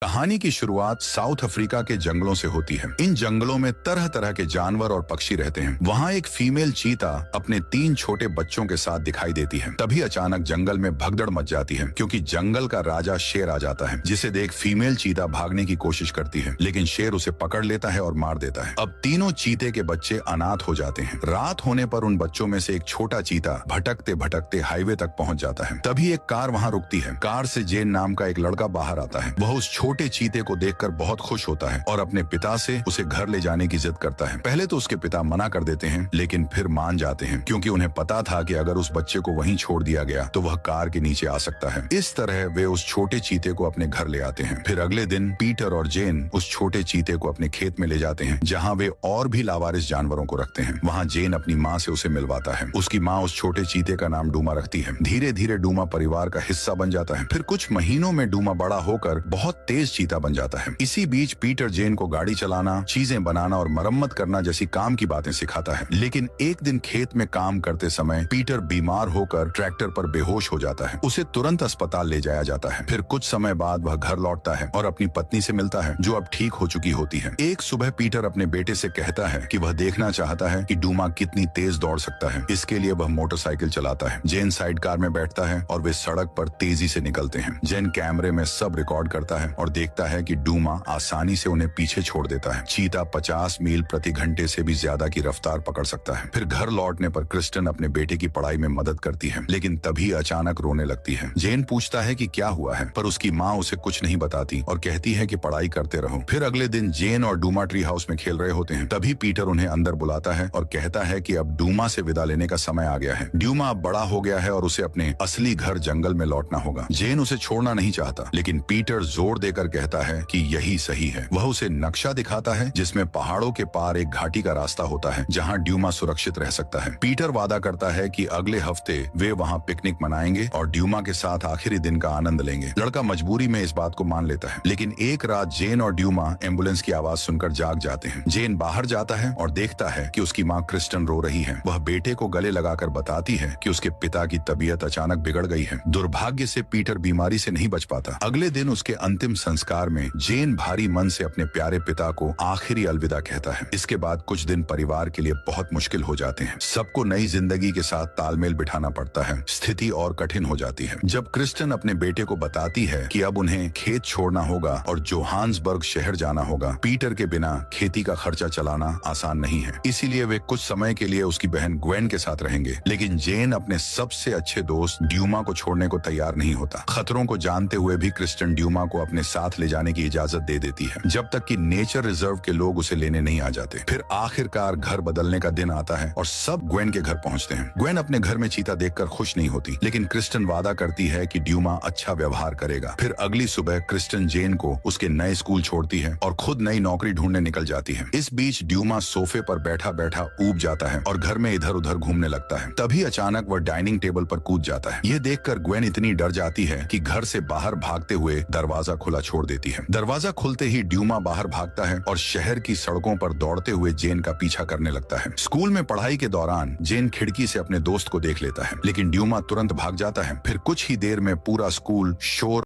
कहानी की शुरुआत साउथ अफ्रीका के जंगलों से होती है। इन जंगलों में तरह तरह के जानवर और पक्षी रहते हैं। वहाँ एक फीमेल चीता अपने 3 छोटे बच्चों के साथ दिखाई देती है। तभी अचानक जंगल में भगदड़ मच जाती है, क्योंकि जंगल का राजा शेर आ जाता है, जिसे देख फीमेल चीता भागने की कोशिश करती है, लेकिन शेर उसे पकड़ लेता है और मार देता है। अब तीनों चीते के बच्चे अनाथ हो जाते हैं। रात होने पर उन बच्चों में से एक छोटा चीता भटकते भटकते हाईवे तक पहुंच जाता है। तभी एक कार वहां रुकती है। कार से जेन नाम का एक लड़का बाहर आता है। वह उस छोटे चीते को देखकर बहुत खुश होता है और अपने पिता से उसे घर ले जाने की जिद करता है। पहले तो उसके पिता मना कर देते हैं, लेकिन फिर मान जाते हैं, क्योंकि उन्हें पता था कि अगर उस बच्चे को वहीं छोड़ दिया गया तो वह कार के नीचे आ सकता है। इस तरह वे उस छोटे चीते को अपने घर ले आते हैं। फिर अगले दिन पीटर और जेन उस छोटे चीते को अपने खेत में ले जाते हैं, जहाँ वे और भी लावारिस जानवरों को रखते हैं। वहाँ जेन अपनी माँ से उसे मिलवाता है। उसकी माँ उस छोटे चीते का नाम डूमा रखती है। धीरे धीरे डूमा परिवार का हिस्सा बन जाता है। फिर कुछ महीनों में डूमा बड़ा होकर बहुत तेज चीता बन जाता है। इसी बीच पीटर जेन को गाड़ी चलाना, चीजें बनाना और मरम्मत करना जैसी काम की बातें सिखाता है। लेकिन एक दिन खेत में काम करते समय पीटर बीमार होकर ट्रैक्टर पर बेहोश हो जाता है। उसे तुरंत अस्पताल ले जाया जाता है। फिर कुछ समय बाद वह घर लौटता है और अपनी पत्नी से मिलता है, जो अब ठीक हो चुकी होती है। एक सुबह पीटर अपने बेटे से कहता है कि वह देखना चाहता है कि डूमा कितनी तेज दौड़ सकता है। इसके लिए वह मोटरसाइकिल चलाता है। जेन साइड कार में बैठता है और वे सड़क पर तेजी से निकलते हैं। जेन कैमरे में सब रिकॉर्ड करता है और देखता है कि डूमा आसानी से उन्हें पीछे छोड़ देता है। चीता 50 मील प्रति घंटे से भी ज्यादा की रफ्तार पकड़ सकता है। फिर घर लौटने पर क्रिस्टन अपने बेटे की पढ़ाई में मदद करती है, लेकिन तभी अचानक रोने लगती है। जेन पूछता है कि क्या हुआ है, पर उसकी माँ उसे कुछ नहीं बताती और कहती है कि पढ़ाई करते रहो। फिर अगले दिन जेन और डूमा ट्री हाउस में खेल रहे होते हैं। तभी पीटर उन्हें अंदर बुलाता है और कहता है कि अब डूमा से विदा लेने का समय आ गया है। डूमा अब बड़ा हो गया है और उसे अपने असली घर जंगल में लौटना होगा। जेन उसे छोड़ना नहीं चाहता, लेकिन पीटर जोर देकर कहता है कि यही सही है। वह उसे नक्शा दिखाता है, जिसमें पहाड़ों के पार एक घाटी का रास्ता होता है, जहां ड्यूमा सुरक्षित रह सकता है। पीटर वादा करता है कि अगले हफ्ते वे वहां पिकनिक मनाएंगे और ड्यूमा के साथ आखिरी दिन का आनंद लेंगे। लड़का मजबूरी में इस बात को मान लेता है, लेकिन एक रात जेन और ड्यूमा एम्बुलेंस की आवाज सुनकर जाग जाते हैं। जेन बाहर जाता है और देखता है कि उसकी माँ क्रिस्टन रो रही है। वह बेटे को गले लगाकर बताती है कि उसके पिता की तबीयत अचानक बिगड़ गई है। दुर्भाग्य से पीटर बीमारी से नहीं बच पाता। अगले दिन उसके अंतिम संस्कार में जेन भारी मन से अपने प्यारे पिता को आखिरी अलविदा कहता है। इसके बाद कुछ दिन परिवार के लिए बहुत मुश्किल हो जाते हैं। सबको नई जिंदगी के साथ तालमेल बिठाना पड़ता है। स्थिति और कठिन हो जाती है जब क्रिस्टन अपने बेटे को बताती है कि अब उन्हें खेत छोड़ना होगा और जोहान्सबर्ग शहर जाना होगा। पीटर के बिना खेती का खर्चा चलाना आसान नहीं है, इसीलिए वे कुछ समय के लिए उसकी बहन ग्वेन के साथ रहेंगे। लेकिन जेन अपने सबसे अच्छे दोस्त ड्यूमा को छोड़ने को तैयार नहीं होता। खतरों को जानते हुए भी क्रिस्टन ड्यूमा को अपने साथ ले जाने की इजाजत दे देती है, जब तक कि नेचर रिजर्व के लोग उसे लेने नहीं आ जाते। फिर आखिरकार घर बदलने का दिन आता है और सब ग्वेन के घर पहुंचते हैं। ग्वेन अपने घर में चीता देखकर खुश नहीं होती, लेकिन क्रिस्टन वादा करती है कि ड्यूमा अच्छा व्यवहार करेगा। फिर अगली सुबह क्रिस्टन जेन को उसके नए स्कूल छोड़ती है और खुद नई नौकरी ढूंढने निकल जाती है। इस बीच ड्यूमा सोफे पर बैठा बैठा ऊब जाता है और घर में इधर उधर घूमने लगता है। तभी अचानक वह डाइनिंग टेबल पर कूद जाता है। यह देखकर ग्वेन इतनी डर जाती है कि घर से बाहर भागते हुए दरवाजा खुला छोड़ देती है। दरवाजा खुलते ही ड्यूमा बाहर भागता है और शहर की सड़कों पर दौड़ते हुए जेन का पीछा करने लगता है। स्कूल में पढ़ाई के दौरान जेन खिड़की से अपने दोस्त को देख लेता है, लेकिन ड्यूमा तुरंत भाग जाता है। फिर कुछ ही देर में पूरा स्कूल शोर